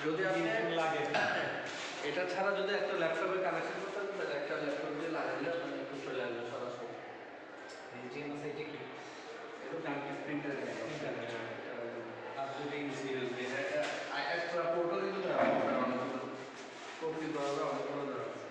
যদি আপনি লাগে এটা ছাড়া যদি একটা ল্যাপটপে কানেকশন করতে তাহলে একটা ল্যাপটপ দিয়ে লাগাইলে আপনি একটু চলে আসবে সরাসরি। HDMI সাইটে কি এটা প্রিন্টার আর যদি ইউএসবি একটা পোর্টও কিন্তু দেওয়া হবে, অনেকগুলো পোর্ট কিন্তু হবে, অনেকগুলো দেওয়া আছে।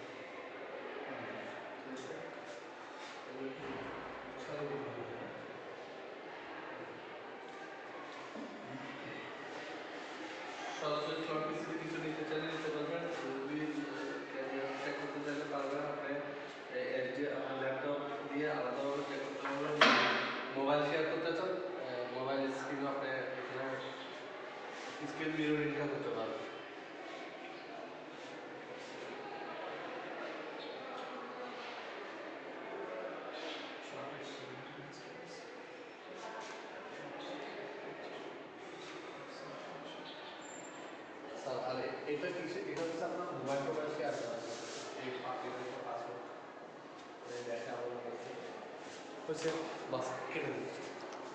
সরাসরি স্লট পিসিবি কিছু নিতে চাইলে নিতে পারবেন, যদি চেক করতে চাইলে পারবেন। আপনি এইচডি আপনার ল্যাপটপ দিয়ে আলাদাভাবে চেক করতে পারবেন। মোবাইল শেয়ার করতে চান, মোবাইল স্ক্রিনও আপনি এখানে স্ক্রিন মিররিংটা করতে পারবেন। আর এটা কিসে, এটা হচ্ছে আপনার মোবাইল টোবাইল শেয়ার করা আছে, এই পাসওয়ার্ড দেখা হচ্ছে বাস কেটে দিচ্ছি।